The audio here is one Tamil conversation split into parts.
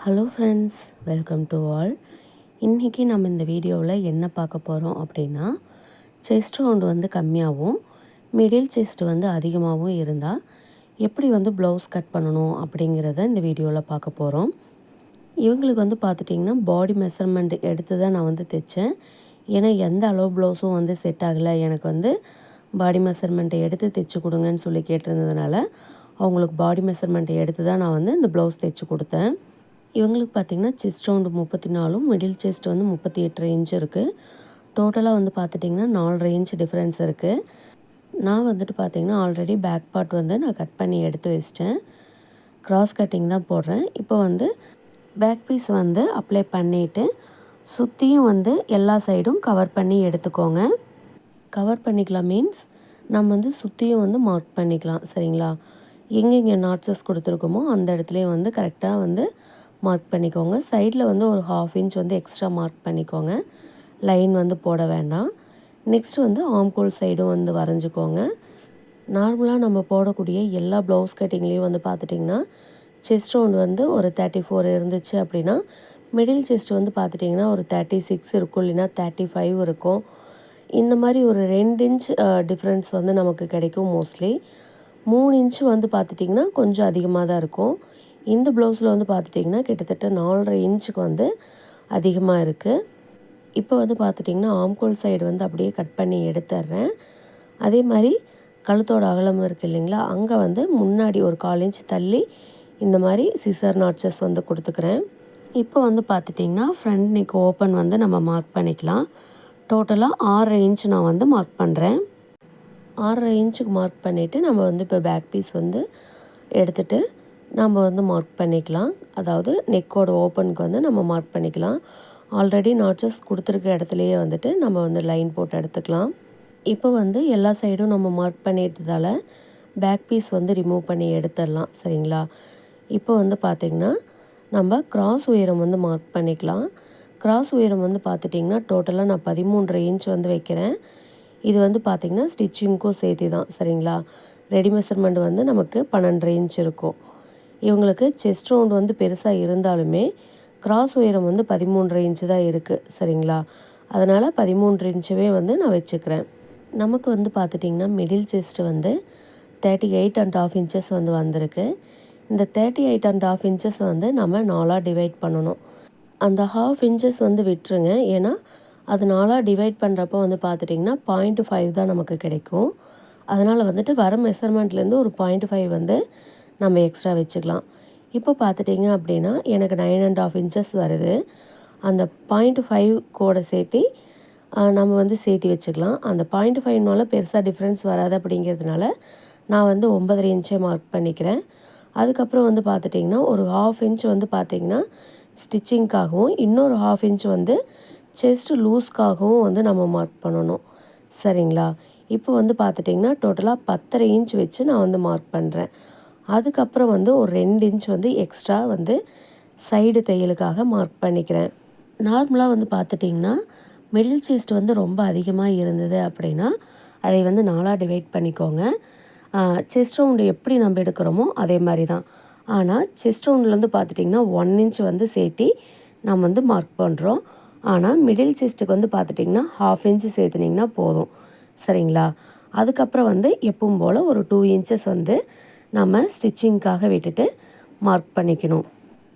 Hello friends, welcome to all. இன்றைக்கி நம்ம இந்த வீடியோவில் என்ன பார்க்க போகிறோம் அப்படின்னா, செஸ்ட் ரவுண்டு வந்து கம்மியாகவும் மிடில் செஸ்ட் வந்து அதிகமாகவும் இருந்தால் எப்படி வந்து ப்ளவுஸ் கட் பண்ணணும் அப்படிங்கிறத இந்த வீடியோவில் பார்க்க போகிறோம். இவங்களுக்கு வந்து பார்த்துட்டிங்கன்னா பாடி மெஷர்மெண்ட் எடுத்து தான் நான் வந்து தைச்சேன். ஏன்னா எந்த அளவு ப்ளவுஸும் வந்து செட் ஆகலை, எனக்கு வந்து பாடி மெஷர்மெண்ட்டை எடுத்து தைச்சி கொடுங்கன்னு சொல்லி கேட்டிருந்ததுனால அவங்களுக்கு பாடி மெஷர்மெண்ட்டை எடுத்து தான் நான் வந்து இந்த ப்ளவுஸ் தைச்சி கொடுத்தேன். இவங்களுக்கு பார்த்திங்கன்னா செஸ்ட் ரவுண்டு 34, மிடில் செஸ்ட் வந்து 38 இன்ச் இருக்குது. டோட்டலாக வந்து பார்த்துட்டிங்கன்னா 4 இன்ச் டிஃப்ரென்ஸ் இருக்குது. நான் வந்துட்டு பார்த்திங்கன்னா ஆல்ரெடி பேக் பார்ட் வந்து நான் கட் பண்ணி எடுத்து வச்சிட்டேன். க்ராஸ் கட்டிங் தான் போடுறேன். இப்போ வந்து பேக் பீஸ் வந்து அப்ளை பண்ணிவிட்டு சுற்றியும் வந்து எல்லா சைடும் கவர் பண்ணி எடுத்துக்கோங்க. கவர் பண்ணிக்கலாம் மீன்ஸ் நம்ம வந்து சுற்றியும் வந்து மார்க் பண்ணிக்கலாம். சரிங்களா? எங்கெங்கே நாட்சஸ் கொடுத்துருக்கோமோ அந்த இடத்துலையும் வந்து கரெக்டாக வந்து மார்க் பண்ணிக்கோங்க. சைடில் வந்து ஒரு 1/2 இன்ச் வந்து எக்ஸ்ட்ரா மார்க் பண்ணிக்கோங்க. லைன் வந்து போட வேண்டாம். நெக்ஸ்ட்டு வந்து ஆம்கோல் சைடும் வந்து வரைஞ்சிக்கோங்க. நார்மலாக நம்ம போடக்கூடிய எல்லா ப்ளவுஸ் கட்டிங்லேயும் வந்து பார்த்துட்டிங்கன்னா செஸ்ட் ரவுண்ட் வந்து ஒரு 34 இருந்துச்சு அப்படின்னா மிடில் செஸ்ட் வந்து பார்த்துட்டிங்கன்னா ஒரு 36 இருக்கும், இல்லைன்னா 35 இருக்கும். இந்த மாதிரி ஒரு 2 இன்ச் டிஃப்ரென்ஸ் வந்து நமக்கு கிடைக்கும். மோஸ்ட்லி 3 இன்ச்சு வந்து பார்த்துட்டிங்கன்னா கொஞ்சம் அதிகமாக தான் இருக்கும். இந்த ப்ளவுஸில் வந்து பார்த்துட்டிங்கன்னா கிட்டத்தட்ட 4.5 இன்ச்சுக்கு வந்து அதிகமாக இருக்குது. இப்போ வந்து பார்த்துட்டிங்கன்னா ஆம்கோல் சைடு வந்து அப்படியே கட் பண்ணி எடுத்துட்றேன். அதே மாதிரி கழுத்தோட அகலம் இருக்குது இல்லைங்களா, அங்கே வந்து முன்னாடி ஒரு 1/4 இன்ச் தள்ளி இந்த மாதிரி சிசர் நாட்சஸ் வந்து கொடுத்துக்கிறேன். இப்போ வந்து பார்த்துட்டிங்கன்னா ஃப்ரண்ட் நெக் ஓப்பன் வந்து நம்ம மார்க் பண்ணிக்கலாம். டோட்டலாக 6.5 இன்ச் நான் வந்து மார்க் பண்ணுறேன். 6.5 இன்ச்சுக்கு மார்க் பண்ணிவிட்டு நம்ம வந்து இப்போ பேக் பீஸ் வந்து எடுத்துகிட்டு நம்ம வந்து மார்க் பண்ணிக்கலாம். அதாவது நெக்கோட ஓப்பனுக்கு வந்து நம்ம மார்க் பண்ணிக்கலாம். ஆல்ரெடி நாட்சஸ் கொடுத்துருக்க இடத்துலையே வந்துட்டு நம்ம வந்து லைன் போட்டு எடுத்துக்கலாம். இப்போ வந்து எல்லா சைடும் நம்ம மார்க் பண்ணிட்டதால் பேக் பீஸ் வந்து ரிமூவ் பண்ணி எடுத்துடலாம். சரிங்களா? இப்போ வந்து பார்த்திங்கன்னா நம்ம கிராஸ் உயரம் வந்து மார்க் பண்ணிக்கலாம். கிராஸ் உயரம் வந்து பார்த்துட்டிங்கன்னா டோட்டலாக நான் 13.5 இன்ச் வந்து வைக்கிறேன். இது வந்து பார்த்திங்கன்னா ஸ்டிச்சிங்க்கும் சேர்த்து தான். சரிங்களா? ரெடி மெஷர்மெண்ட் வந்து நமக்கு 12.5 இன்ச் இருக்கும். இவங்களுக்கு செஸ்ட் ரவுண்ட் வந்து பெருசாக இருந்தாலுமே கிராஸ் உயரம் வந்து 13.5 இன்ச்சு தான் இருக்குது. சரிங்களா? அதனால் 13 இன்ச்சுவே வந்து நான் வச்சுக்கிறேன். நமக்கு வந்து பார்த்துட்டிங்கன்னா மிடில் செஸ்ட்டு வந்து 38.5 இன்ச்சஸ் வந்து வந்திருக்கு. இந்த 38.5 இன்ச்சஸ் வந்து நம்ம 4ஆக டிவைட் பண்ணணும். அந்த 1/2 இன்ச்சஸ் வந்து விட்டுருங்க. ஏன்னா அது 4ஆக டிவைட் பண்ணுறப்போ வந்து பார்த்துட்டிங்கன்னா 0.5 தான் நமக்கு கிடைக்கும். அதனால் வந்துட்டு வர மெஷர்மெண்ட்லேருந்து ஒரு 0.5 வந்து நம்ம எக்ஸ்ட்ரா வச்சுக்கலாம். இப்போ பார்த்துட்டிங்க அப்படின்னா எனக்கு 9.5 இன்ச்சஸ் வருது. அந்த 0.5 கூட சேர்த்து நம்ம வந்து சேர்த்து வச்சுக்கலாம். அந்த 0.5னால பெருசாக டிஃப்ரென்ஸ் வராது அப்படிங்கிறதுனால நான் வந்து 9.5 இன்ச்சே மார்க் பண்ணிக்கிறேன். அதுக்கப்புறம் வந்து பார்த்துட்டிங்கன்னா ஒரு 1/2 இன்ச் வந்து பார்த்திங்கன்னா ஸ்டிச்சிங்க்காகவும், இன்னொரு 1/2 இன்ச் வந்து செஸ்ட் லூஸ்க்காகவும் வந்து நம்ம மார்க் பண்ணணும். சரிங்களா? இப்போ வந்து பார்த்துட்டிங்கன்னா டோட்டலாக 10.5 இன்ச் வச்சு நான் வந்து மார்க் பண்ணுறேன். அதுக்கப்புறம் வந்து ஒரு 2 இன்ச் வந்து எக்ஸ்ட்ரா வந்து சைடு தையலுக்காக மார்க் பண்ணிக்கிறேன். நார்மலாக வந்து பார்த்துட்டிங்கன்னா மிடில் செஸ்ட் வந்து ரொம்ப அதிகமாக இருந்தது அப்படின்னா அதை வந்து 4ஆக டிவைட் பண்ணிக்கோங்க. செஸ்ட் ரவுண்டு எப்படி நம்ம எடுக்கிறோமோ அதே மாதிரி தான். ஆனால் செஸ்ட் ரவுண்டில் வந்து பார்த்துட்டிங்கன்னா 1 இன்ச் வந்து சேர்த்து நம்ம வந்து மார்க் பண்ணுறோம். ஆனால் மிடில் செஸ்ட்டுக்கு வந்து பார்த்துட்டிங்கன்னா 1/2 இன்ச்சு சேர்த்துனிங்கன்னா போதும். சரிங்களா? அதுக்கப்புறம் வந்து எப்பவும் போல் ஒரு 2 இன்ச்சஸ் வந்து நம்ம ஸ்டிச்சிங்க்காக விட்டுட்டு மார்க் பண்ணிக்கணும்.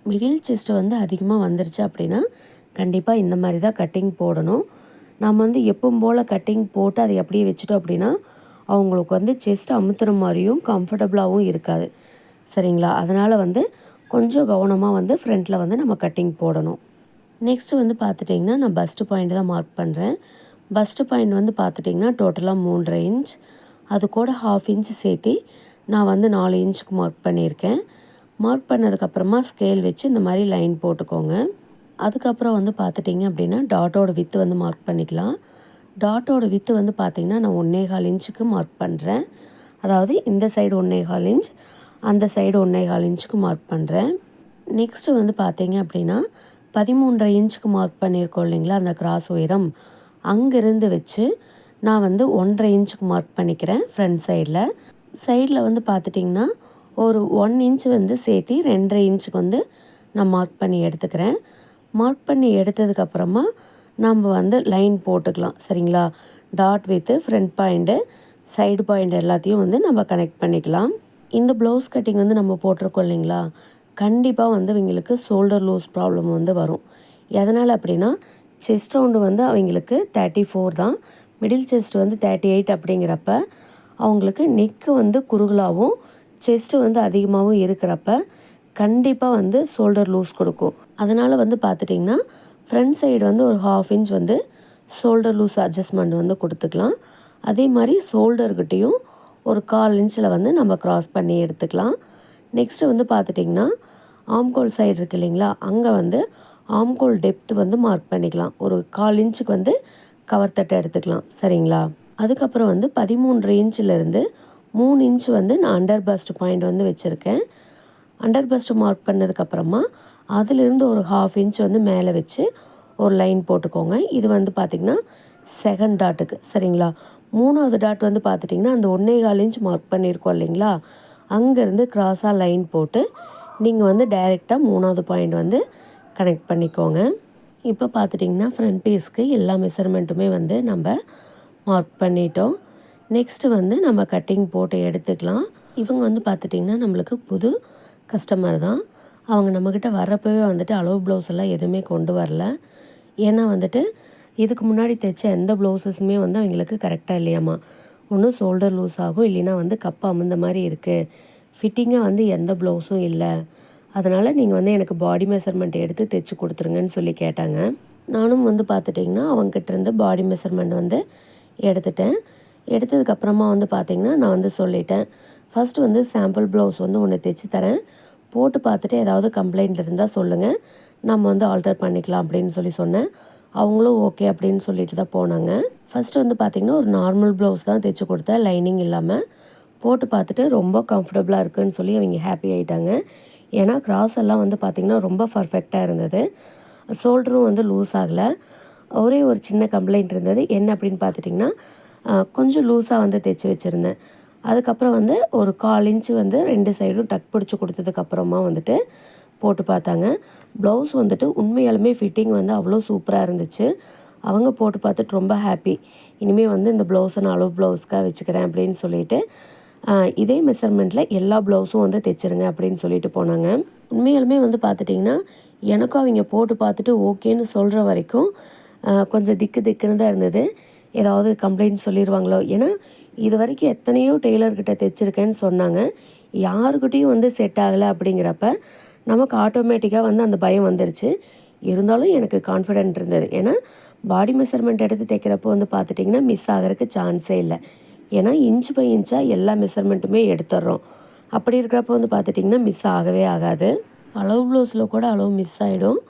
மிடில் செஸ்ட்டு வந்து அதிகமாக வந்துருச்சு அப்படின்னா கண்டிப்பாக இந்த மாதிரி தான் கட்டிங் போடணும். நம்ம வந்து எப்பவும் போல் கட்டிங் போட்டு அதை அப்படியே வச்சுட்டோம் அப்படின்னா அவங்களுக்கு வந்து செஸ்ட் அமுத்துற மாதிரியும் கம்ஃபர்டபுளாகவும் இருக்காது. சரிங்களா? அதனால் வந்து கொஞ்சம் கவனமாக வந்து ஃப்ரண்ட்டில் வந்து நம்ம கட்டிங் போடணும். நெக்ஸ்ட்டு வந்து பார்த்துட்டிங்கன்னா நான் பஸ்ட்டு பாயிண்ட் தான் மார்க் பண்ணுறேன். பஸ்ட்டு பாயிண்ட் வந்து பார்த்துட்டிங்கன்னா டோட்டலாக 3.5 இன்ச். அது கூட 1/2 இன்ச் சேர்த்து நான் வந்து 4 இன்ச்சுக்கு மார்க் பண்ணியிருக்கேன். மார்க் பண்ணதுக்கப்புறமா ஸ்கேல் வச்சு இந்த மாதிரி லைன் போட்டுக்கோங்க. அதுக்கப்புறம் வந்து பார்த்துட்டிங்க அப்படின்னா டாட்டோட வித்து வந்து மார்க் பண்ணிக்கலாம். டாட்டோட வித்து வந்து பார்த்திங்கன்னா நான் 1.25 இன்ச்சுக்கு மார்க் பண்ணுறேன். அதாவது இந்த சைடு 1.25 இன்ச், அந்த சைடு 1.25 இன்ச்சுக்கு மார்க் பண்ணுறேன். நெக்ஸ்ட்டு வந்து பார்த்திங்க அப்படின்னா 13.5 இன்ச்சுக்கு மார்க் பண்ணியிருக்கோம் இல்லைங்களா, அந்த கிராஸ் உயரம் அங்கேருந்து வச்சு நான் வந்து 1.5 இன்ச்சுக்கு மார்க் பண்ணிக்கிறேன் ஃப்ரண்ட் சைடில். சைடில் வந்து பார்த்துட்டிங்கன்னா ஒரு 1 இன்ச் வந்து சேர்த்து 2.5 இன்ச்சுக்கு வந்து நான் மார்க் பண்ணி எடுத்துக்கிறேன். மார்க் பண்ணி எடுத்ததுக்கப்புறமா நம்ம வந்து லைன் போட்டுக்கலாம். சரிங்களா? Dot with front point, side point எல்லாத்தையும் வந்து நம்ம கனெக்ட் பண்ணிக்கலாம். இந்த ப்ளவுஸ் கட்டிங் வந்து நம்ம போட்டிருக்கோம் இல்லைங்களா, கண்டிப்பாக வந்து அவங்களுக்கு ஷோல்டர் லூஸ் ப்ராப்ளம் வந்து வரும். எதனால் அப்படின்னா, செஸ்ட் ரவுண்டு வந்து அவங்களுக்கு 34 தான், மிடில் செஸ்ட் வந்து 38 அப்படிங்கிறப்ப அவங்களுக்கு நெக்கு வந்து குறுகலாகவும் செஸ்ட்டு வந்து அதிகமாகவும் இருக்கிறப்ப கண்டிப்பாக வந்து ஷோல்டர் லூஸ் கொடுக்கும். அதனால் வந்து பார்த்துட்டிங்கன்னா ஃப்ரண்ட் சைடு வந்து ஒரு 1/2 இன்ச் வந்து ஷோல்டர் லூஸ் அட்ஜஸ்ட்மெண்ட் வந்து கொடுத்துக்கலாம். அதே மாதிரி ஷோல்டர்கிட்டையும் ஒரு 1/4 இன்ச்சில் வந்து நம்ம க்ராஸ் பண்ணி எடுத்துக்கலாம். நெக்ஸ்ட்டு வந்து பார்த்துட்டிங்கன்னா ஆம்கோல் சைடு இருக்குது இல்லைங்களா, அங்கே வந்து ஆம்கோல் டெப்த் வந்து மார்க் பண்ணிக்கலாம். ஒரு 1/4 இன்ச்சுக்கு வந்து கவர் தட்டை எடுத்துக்கலாம். சரிங்களா? அதுக்கப்புறம் வந்து 13 இன்ச்சிலேருந்து 3 இன்ச் வந்து நான் அண்டர் பஸ்ட் பாயிண்ட் வந்து வச்சுருக்கேன். அண்டர் பஸ்ட் மார்க் பண்ணதுக்கப்புறமா அதிலிருந்து ஒரு 1/2 இன்ச் வந்து மேலே வச்சு ஒரு லைன் போட்டுக்கோங்க. இது வந்து பார்த்திங்கன்னா செகண்ட் டாட்டுக்கு. சரிங்களா? 3வது டாட் வந்து பார்த்துட்டிங்கன்னா அந்த 1.25 இன்ச் மார்க் பண்ணியிருக்கோம் இல்லைங்களா, அங்கேருந்து க்ராஸாக லைன் போட்டு நீங்கள் வந்து டைரெக்டாக 3வது பாயிண்ட் வந்து கனெக்ட் பண்ணிக்கோங்க. இப்போ பார்த்துட்டிங்கன்னா ஃப்ரண்ட் பீஸ்க்கு எல்லா மெஷர்மெண்ட்டுமே வந்து நம்ம மார்க் பண்ணிட்டோம். நெக்ஸ்ட்டு வந்து நம்ம கட்டிங் போட்டு எடுத்துக்கலாம். இவங்க வந்து பார்த்துட்டிங்கன்னா நம்மளுக்கு புது கஸ்டமர் தான். அவங்க நம்மக்கிட்ட வர்றப்பவே வந்துட்டு அளவு ப்ளவுஸ் எல்லாம் எதுவுமே கொண்டு வரல. ஏன்னா வந்துட்டு இதுக்கு முன்னாடி தைச்ச எந்த ப்ளவுஸஸுமே வந்து அவங்களுக்கு கரெக்டாக இல்லையாம்மா. ஒன்று ஷோல்டர் லூஸ் ஆகும், இல்லைன்னா வந்து கப்பு அமுந்த மாதிரி இருக்குது, ஃபிட்டிங்காக வந்து எந்த ப்ளவுஸும் இல்லை, அதனால் நீங்கள் வந்து எனக்கு பாடி மெஷர்மெண்ட் எடுத்து தைச்சி கொடுத்துருங்கன்னு சொல்லி கேட்டாங்க. நானும் வந்து பார்த்துட்டிங்கன்னா அவங்ககிட்ட இருந்து பாடி மெஷர்மெண்ட் வந்து எடுத்துட்டேன். எடுத்ததுக்கப்புறமா வந்து பார்த்திங்கன்னா நான் வந்து சொல்லிட்டேன், ஃபஸ்ட்டு வந்து சாம்பிள் ப்ளவுஸ் வந்து ஒன்று தைச்சி தரேன், போட்டு பார்த்துட்டு ஏதாவது கம்ப்ளைண்ட் இருந்தால் சொல்லுங்கள், நம்ம வந்து ஆல்டர் பண்ணிக்கலாம் அப்படின்னு சொல்லி சொன்னேன். அவங்களும் ஓகே அப்படின்னு சொல்லிட்டு தான் போனாங்க. ஃபஸ்ட்டு வந்து பார்த்திங்கன்னா ஒரு நார்மல் ப்ளவுஸ் தான் தைச்சி கொடுத்தேன், லைனிங் இல்லாமல். போட்டு பார்த்துட்டு ரொம்ப கம்ஃபர்டபுளாக இருக்குதுன்னு சொல்லி அவங்க ஹாப்பி ஆகிட்டாங்க. ஏன்னா கிராஸ் எல்லாம் வந்து பார்த்திங்கன்னா ரொம்ப பர்ஃபெக்டாக இருந்தது, ஷோல்டரும் வந்து லூஸ் ஆகலை. ஒரே ஒரு சின்ன கம்ப்ளைண்ட் இருந்தது, என்ன அப்படின்னு பார்த்துட்டிங்கன்னா கொஞ்சம் லூஸாக வந்து தைச்சி வச்சுருந்தேன். அதுக்கப்புறம் வந்து ஒரு 1/4 இன்ச்சு வந்து 2 சைடும் டக் பிடிச்சி கொடுத்ததுக்கப்புறமா வந்துட்டு போட்டு பார்த்தாங்க. ப்ளவுஸ் வந்துட்டு உண்மையாலுமே ஃபிட்டிங் வந்து அவ்வளோ சூப்பராக இருந்துச்சு. அவங்க போட்டு பார்த்துட்டு ரொம்ப ஹாப்பி, இனிமேல் வந்து இந்த ப்ளவுஸை நான் அளவு ப்ளவுஸ்க்காக வச்சுக்கிறேன் அப்படின்னு சொல்லிட்டு இதே மெஷர்மெண்ட்டில் எல்லா ப்ளவுஸும் வந்து தைச்சிருங்க அப்படின்னு சொல்லிட்டு போனாங்க. உண்மையாலுமே வந்து பார்த்துட்டிங்கன்னா எனக்கும் அவங்க போட்டு பார்த்துட்டு ஓகேன்னு சொல்கிற வரைக்கும் கொஞ்சம் திக்குன்னு தான் இருந்தது. ஏதாவது கம்ப்ளைண்ட் சொல்லிடுவாங்களோ, ஏன்னா இது வரைக்கும் எத்தனையோ டெய்லர்கிட்ட தைச்சிருக்கேன்னு சொன்னாங்க, யாருக்கிட்டையும் வந்து செட் ஆகலை. அப்படிங்கிறப்ப நமக்கு ஆட்டோமேட்டிக்காக வந்து அந்த பயம் வந்துருச்சு. இருந்தாலும் எனக்கு கான்ஃபிடென்ட் இருந்தது, ஏன்னா பாடி மெஷர்மெண்ட் எடுத்து தைக்கிறப்போ வந்து பார்த்துட்டிங்கன்னா மிஸ் ஆகிறதுக்கு சான்ஸே இல்லை. ஏன்னா இன்ச் பை இன்ச்சாக எல்லா மெஷர்மெண்ட்டுமே எடுத்துடுறோம். அப்படி இருக்கிறப்போ வந்து பார்த்துட்டிங்கன்னா மிஸ் ஆகவே ஆகாது. அளவு ப்ளவுஸில் கூட அளவு மிஸ் ஆகிடும்,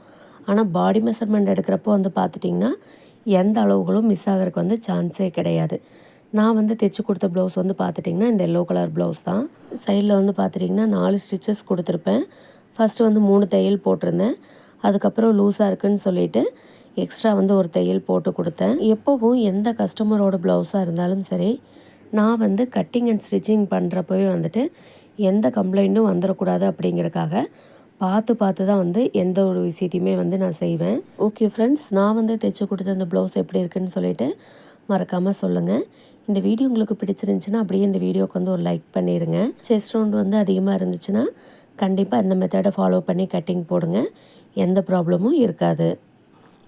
ஆனால் பாடி மெஷர்மெண்ட் எடுக்கிறப்போ வந்து பார்த்துட்டிங்கன்னா எந்த அளவுகளும் மிஸ் ஆகிறதுக்கு வந்து சான்ஸே கிடையாது. நான் வந்து தைச்சி கொடுத்த ப்ளவுஸ் வந்து பார்த்துட்டிங்கன்னா இந்த எல்லோ கலர் ப்ளவுஸ் தான். சைடில் வந்து பார்த்துட்டிங்கன்னா 4 ஸ்டிச்சஸ் கொடுத்துருப்பேன். ஃபஸ்ட்டு வந்து 3 தையல் போட்டிருந்தேன். அதுக்கப்புறம் லூஸாக இருக்குதுன்னு சொல்லிவிட்டு எக்ஸ்ட்ரா வந்து ஒரு தையல் போட்டு கொடுத்தேன். எப்போவும் எந்த கஸ்டமரோட ப்ளவுஸாக இருந்தாலும் சரி, நான் வந்து கட்டிங் அண்ட் ஸ்டிச்சிங் பண்ணுறப்பவே வந்துட்டு எந்த கம்ப்ளைண்ட்டும் வந்துடக்கூடாது அப்படிங்கிறக்காக பார்த்து தான் வந்து எந்த ஒரு விஷயத்தையுமே வந்து நான் செய்வேன். ஓகே ஃப்ரெண்ட்ஸ், நான் வந்து தைச்சி கொடுத்த அந்த ப்ளவுஸ் எப்படி இருக்குதுன்னு சொல்லிவிட்டு மறக்காமல் சொல்லுங்கள். இந்த வீடியோ உங்களுக்கு பிடிச்சிருந்துச்சின்னா அப்படியே இந்த வீடியோக்கு வந்து ஒரு லைக் பண்ணிடுங்க. செஸ்ட் ரவுண்ட் வந்து அதிகமாக இருந்துச்சுன்னா கண்டிப்பாக இந்த மெத்தடை ஃபாலோ பண்ணி கட்டிங் போடுங்க, எந்த ப்ராப்ளமும் இருக்காது.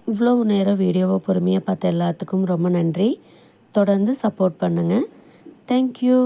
இவ்வளோ நேரம் வீடியோவை பொறுமையாக பார்த்த எல்லாத்துக்கும் ரொம்ப நன்றி. தொடர்ந்து சப்போர்ட் பண்ணுங்கள். தேங்க்யூ.